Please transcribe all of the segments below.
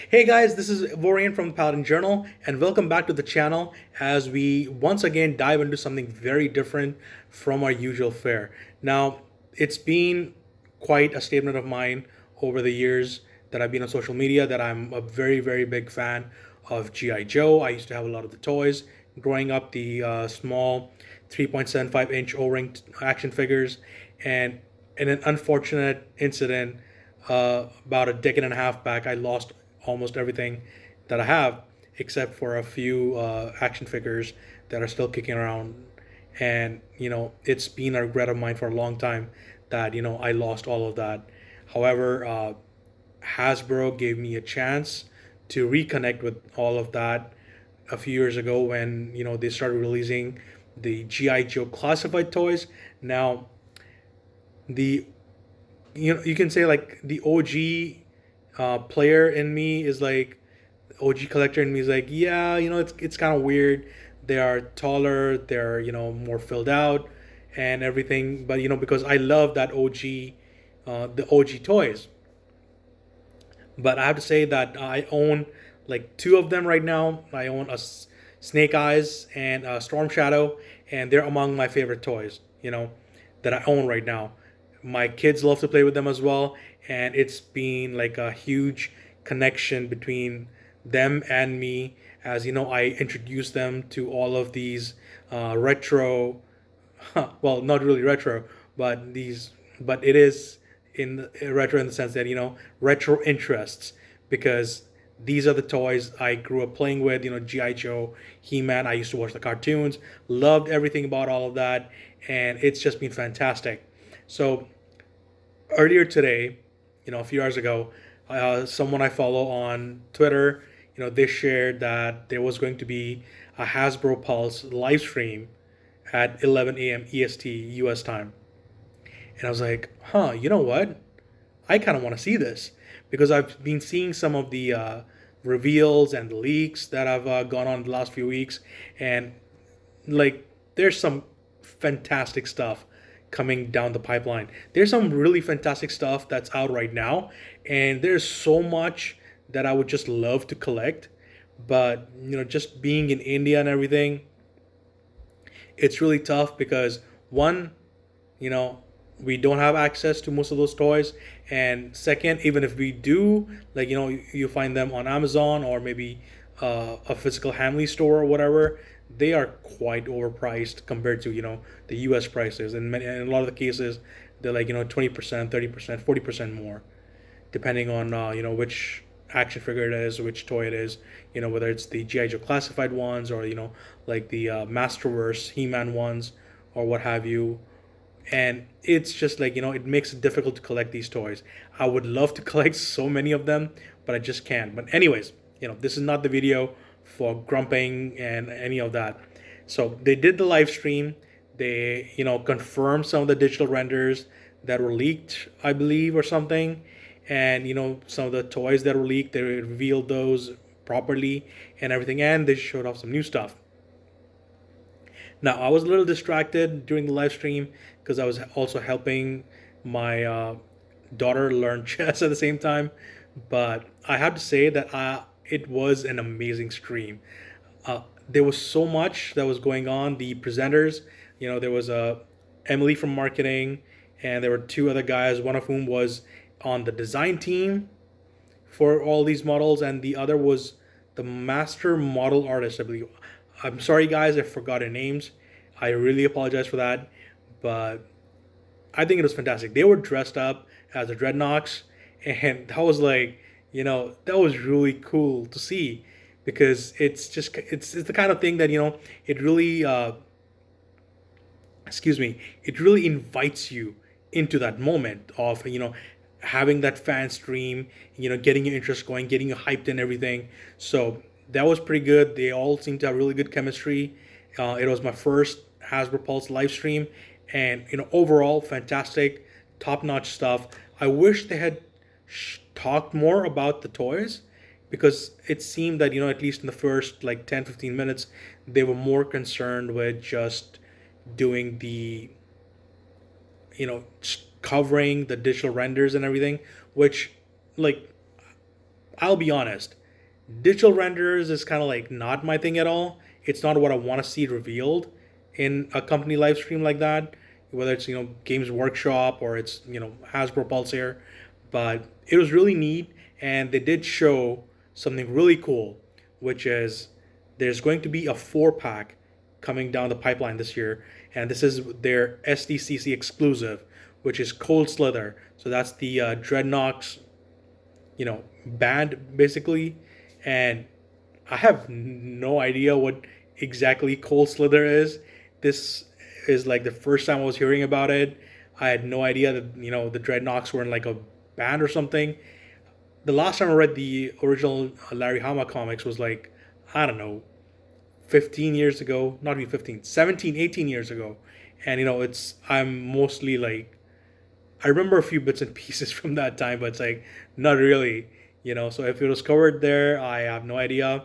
Hey guys, this is Vorian from the Paladin Journal, and welcome back to the channel as we once again dive into something very different from our usual fare. Now, it's been quite a statement of mine over the years that I've been on social media that I'm a very, very big fan of G.I. Joe. I used to have a lot of the toys growing up, the small 3.75-inch O-ring action figures, and in an unfortunate incident about a decade and a half back, I lost almost everything that I have, except for a few action figures that are still kicking around. And it's been a regret of mine for a long time that I lost all of that. However, Hasbro gave me a chance to reconnect with all of that a few years ago when they started releasing the GI Joe classified toys. Now, the you can say like the OG player in me is like OG collector in me is like, yeah, it's kind of weird. They are taller, they're more filled out and everything, but because I love that OG, the OG toys. But I have to say that I own like two of them right now. I own a Snake Eyes and a Storm Shadow, and they're among my favorite toys. That I own right now. My kids love to play with them as well, and it's been like a huge connection between them and me. As I introduce them to all of these retro, well, not really retro, but but it is in retro in the sense that retro interests, because these are the toys I grew up playing with. GI Joe, He Man. I used to watch the cartoons, loved everything about all of that, and it's just been fantastic. So earlier today, a few hours ago, someone I follow on Twitter, they shared that there was going to be a Hasbro Pulse live stream at 11 a.m. EST US time. And I was like, huh, you know what? I kind of want to see this because I've been seeing some of the reveals and the leaks that have gone on the last few weeks. And like, there's some fantastic stuff coming down the pipeline. There's some really fantastic stuff that's out right now. And there's so much that I would just love to collect. But, just being in India and everything, it's really tough because one, you know we don't have access to most of those toys, and second, even if we do, like you find them on Amazon or maybe a physical Hamley store or whatever, they are quite overpriced compared to the US prices, and in a lot of the cases they're like 20%, 30%, 40% more, depending on which action figure it is, which toy it is, whether it's the GI Joe classified ones or like the Masterverse He-Man ones or what have you. And it's just like it makes it difficult to collect these toys. I would love to collect so many of them, but I just can't. But anyways, this is not the video for grumping and any of that. So they did the live stream. They confirmed some of the digital renders that were leaked, I believe, or something. And some of the toys that were leaked, they revealed those properly and everything, and they showed off some new stuff. Now, I was a little distracted during the live stream because I was also helping my daughter learn chess at the same time. But I have to say that it was an amazing stream. There was so much that was going on. The presenters, there was Emily from marketing, and there were two other guys, one of whom was on the design team for all these models, and the other was the master model artist, I believe. I'm sorry, guys, I forgot their names. I really apologize for that, but I think it was fantastic. They were dressed up as the Dreadnoks, and that was like, that was really cool to see, because it's the kind of thing that it really it really invites you into that moment of having that fan stream, getting your interest going, getting you hyped and everything. So that was pretty good. They all seem to have really good chemistry. It was my first Hasbro Pulse live stream, and overall fantastic, top notch stuff. I wish they had talked more about the toys, because it seemed that at least in the first like 10-15 minutes they were more concerned with just doing the covering the digital renders and everything, which, like, I'll be honest, digital renders is kind of like not my thing at all. It's not what I want to see revealed in a company live stream like that, whether it's Games Workshop or it's Hasbro Pulse here. But it was really neat, and they did show something really cool, which is there's going to be a 4 pack coming down the pipeline this year, and this is their SDCC exclusive, which is Cold Slither. So that's the Dreadnoks band basically, and I have no idea what exactly Cold Slither is. This is like the first time I was hearing about it. I had no idea that the Dreadnoks were in like a band or something. The last time I read the original Larry Hama comics was like, I don't know, 15 years ago, not even 15, 17, 18 years ago. And I'm mostly like, I remember a few bits and pieces from that time, but it's like not really. So if it was covered there, I have no idea.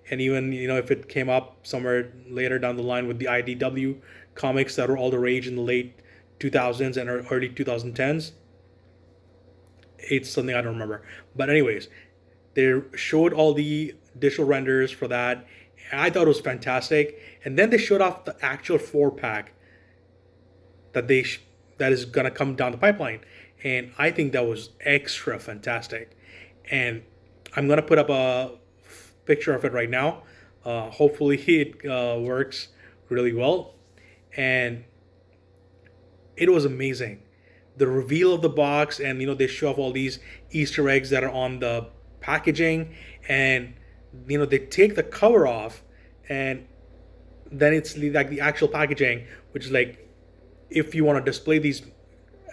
And even if it came up somewhere later down the line with the IDW comics that were all the rage in the late 2000s and early 2010s, it's something I don't remember. But anyways, they showed all the digital renders for that. I thought it was fantastic. And then they showed off the actual 4 pack that that is gonna come down the pipeline, and I think that was extra fantastic. And I'm gonna put up a picture of it right now. Hopefully it works really well, and it was amazing. The reveal of the box, and they show off all these Easter eggs that are on the packaging, and they take the cover off, and then it's like the actual packaging, which is like, if you want to display these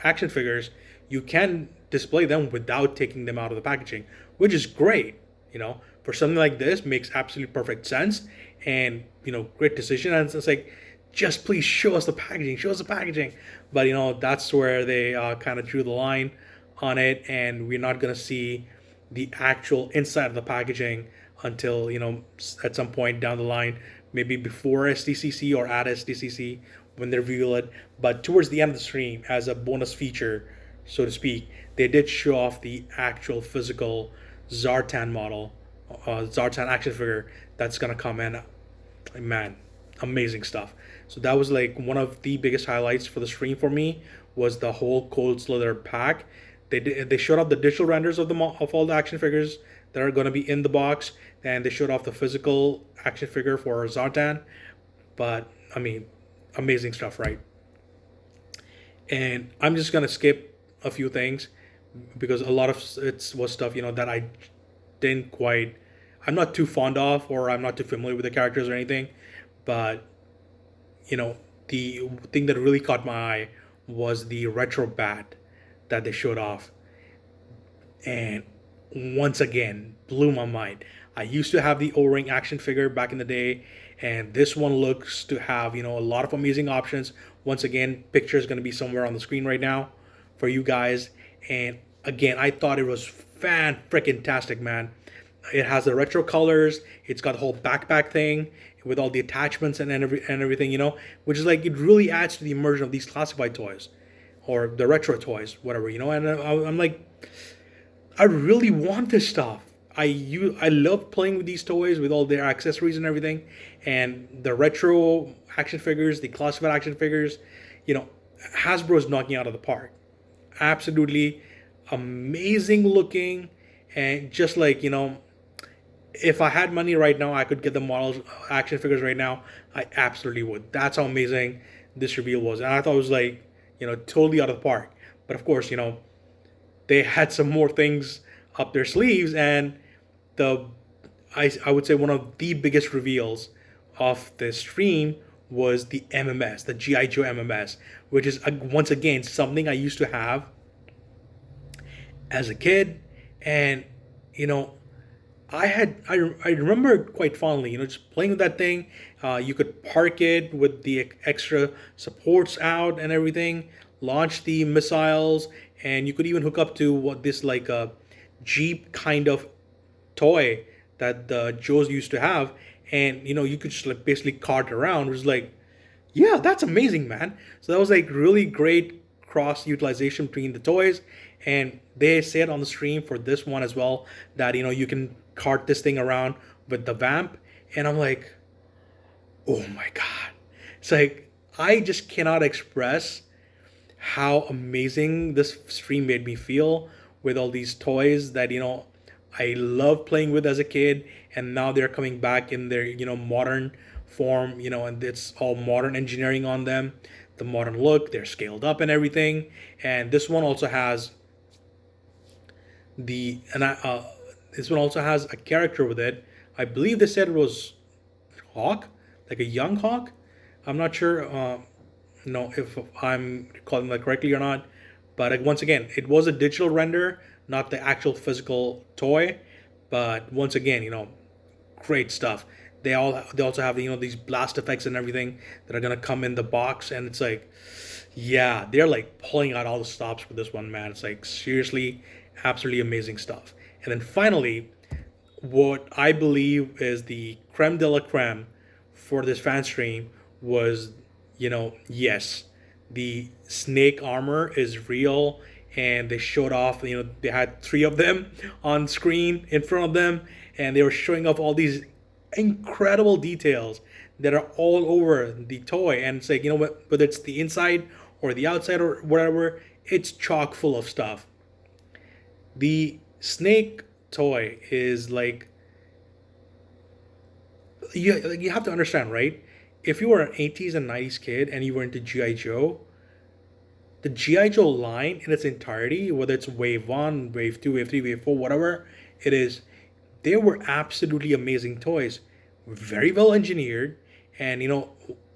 action figures, you can display them without taking them out of the packaging, which is great. For something like this, makes absolutely perfect sense, and great decision. And it's like, just please show us the packaging, show us the packaging. But that's where they kind of drew the line on it, and we're not gonna see the actual inside of the packaging until at some point down the line, maybe before SDCC or at SDCC when they reveal it. But towards the end of the stream, as a bonus feature, so to speak, they did show off the actual physical Zartan model, Zartan action figure that's gonna come in. Man, amazing stuff. So that was like one of the biggest highlights for the stream for me, was the whole Cold Slither pack. They showed off the digital renders of of all the action figures that are going to be in the box, and they showed off the physical action figure for Zartan. But I mean, amazing stuff, right? And I'm just gonna skip a few things because a lot of it was stuff that I didn't quite. I'm not too fond of, or I'm not too familiar with the characters or anything. But the thing that really caught my eye was the retro bat that they showed off, and once again blew my mind. I used to have the O-ring action figure back in the day, and this one looks to have a lot of amazing options. Once again, picture is going to be somewhere on the screen right now for you guys. And again, I thought it was fan freaking tastic, man. It has the retro colors. It's got the whole backpack thing with all the attachments and everything, which is like, it really adds to the immersion of these classified toys or the retro toys, whatever, And I'm like, I really want this stuff. I love playing with these toys with all their accessories and everything, and the retro action figures, the classified action figures, Hasbro is knocking out of the park. Absolutely amazing looking, and just like if I had money right now, I could get the models, action figures right now. I absolutely would. That's how amazing this reveal was, and I thought it was like totally out of the park. But of course, they had some more things up their sleeves, and I would say one of the biggest reveals of the stream was the MMS, the G.I. Joe MMS, which is once again something I used to have as a kid, and I remember quite fondly, just playing with that thing. You could park it with the extra supports out and everything, launch the missiles, and you could even hook up to what this like a Jeep kind of toy that the Joes used to have, and you could just like basically cart around. It was like, yeah, that's amazing, man. So that was like really great cross utilization between the toys, And they said on the stream for this one as well that you can cart this thing around with the vamp, and I'm like, oh my god! It's like I just cannot express how amazing this stream made me feel with all these toys that I love playing with as a kid, and now they're coming back in their modern form, and it's all modern engineering on them, the modern look, they're scaled up and everything. And this one also has the and I, this one also has a character with it. I believe they said it was Hawk, like a young Hawk. I'm not sure, if I'm calling that correctly or not. But like, once again, it was a digital render, not the actual physical toy. But once again, great stuff. They also have these blast effects and everything that are gonna come in the box, and it's like, yeah, they're like pulling out all the stops with this one, man. It's like seriously, absolutely amazing stuff. And then finally, what I believe is the creme de la creme for this fan stream was, yes, the snake armor is real, and they showed off. They had three of them on screen in front of them, and they were showing off all these incredible details that are all over the toy. And it's like, whether it's the inside or the outside or whatever, it's chock full of stuff. The snake toy is like, you have to understand, right? If you were an 80s and 90s kid and you were into GI Joe, the GI Joe line in its entirety, whether it's wave 1, wave 2, wave 3, wave 4, whatever it is, they were absolutely amazing toys, very well engineered. And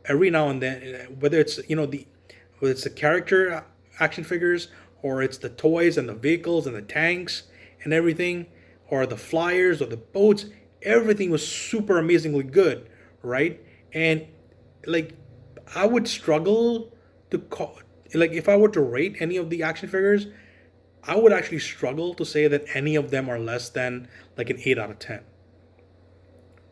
every now and then, whether it's the character action figures, or it's the toys and the vehicles and the tanks and everything, or the flyers or the boats, everything was super amazingly good, right? And like, I would struggle to call, like, if I were to rate any of the action figures, I would actually struggle to say that any of them are less than like an 8 out of 10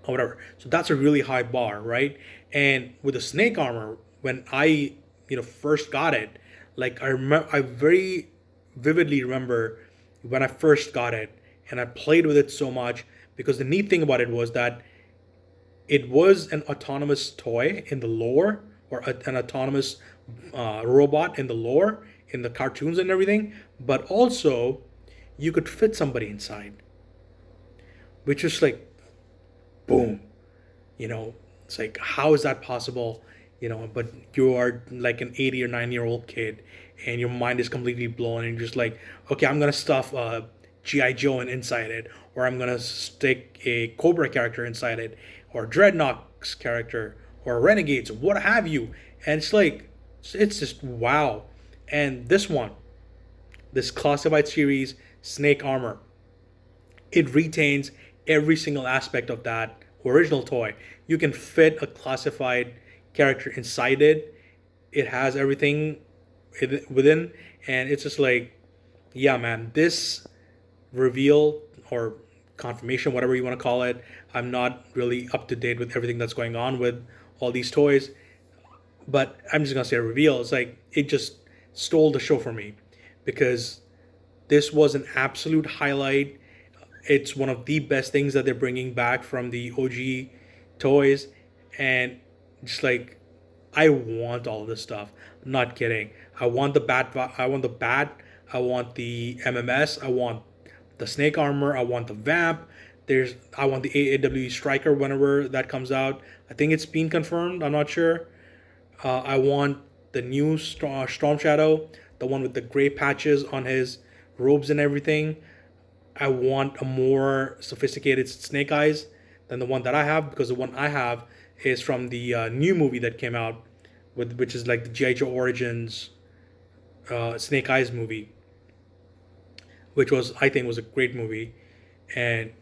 or whatever. So that's a really high bar, right? And with the snake armor, when I first got it, like, I very vividly remember when I first got it, and I played with it so much, because the neat thing about it was that it was an autonomous toy in the lore, or an autonomous robot in the lore, in the cartoons and everything, but also you could fit somebody inside, which is like, boom, it's like, how is that possible? But you are like an 80 or 90-year-old kid, and your mind is completely blown, and you're just like, okay, I'm gonna stuff GI Joe inside it, or I'm gonna stick a Cobra character inside it, or Dreadnought's character, or Renegades, what have you. And it's like, it's just wow. And this classified series snake armor, it retains every single aspect of that original toy. You can fit a classified character inside it. It has everything within, and it's just like, yeah, man, this reveal or confirmation, whatever you want to call it. I'm not really up to date with everything that's going on with all these toys, but I'm just gonna say reveal. It's like, it just stole the show for me, because this was an absolute highlight. It's one of the best things that they're bringing back from the OG toys, and just like, I want all of this stuff. I'm not kidding. I want the bat. I want the bat. I want the MMS. I want the snake armor. I want the vamp. I want the AAW striker whenever that comes out. I think it's been confirmed. I'm not sure. I want the new Storm Shadow, the one with the gray patches on his robes and everything. I want a more sophisticated Snake Eyes than the one that I have, because the one I have is from the new movie that came out, which is like the GI Joe Origins Snake Eyes movie, which I think was a great movie. And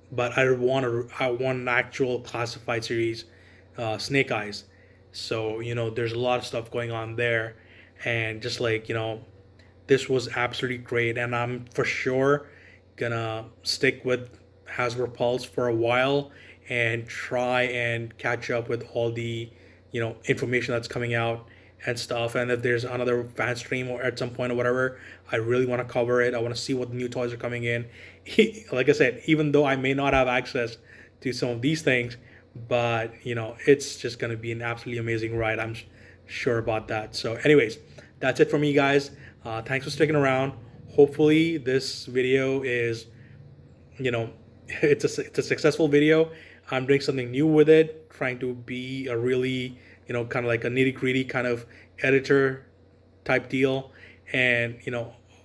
but I want an actual classified series Snake Eyes. So there's a lot of stuff going on there, and just like, this was absolutely great, and I'm for sure gonna stick with Hasbro Pulse for a while and try and catch up with all the information that's coming out and stuff. And if there's another fan stream or at some point or whatever, I really want to cover it. I want to see what new toys are coming in. Like I said, even though I may not have access to some of these things, but it's just going to be an absolutely amazing ride. I'm sure about that. So anyways, that's it for me, guys. Thanks for sticking around. Hopefully this video is, it's a successful video. I'm doing something new with it, trying to be a really, kind of like a nitty gritty kind of editor type deal. And,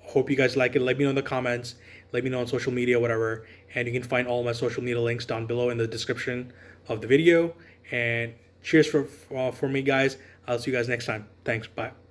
hope you guys like it. Let me know in the comments. Let me know on social media, whatever. And you can find all my social media links down below in the description of the video. And cheers for me, guys. I'll see you guys next time. Thanks. Bye.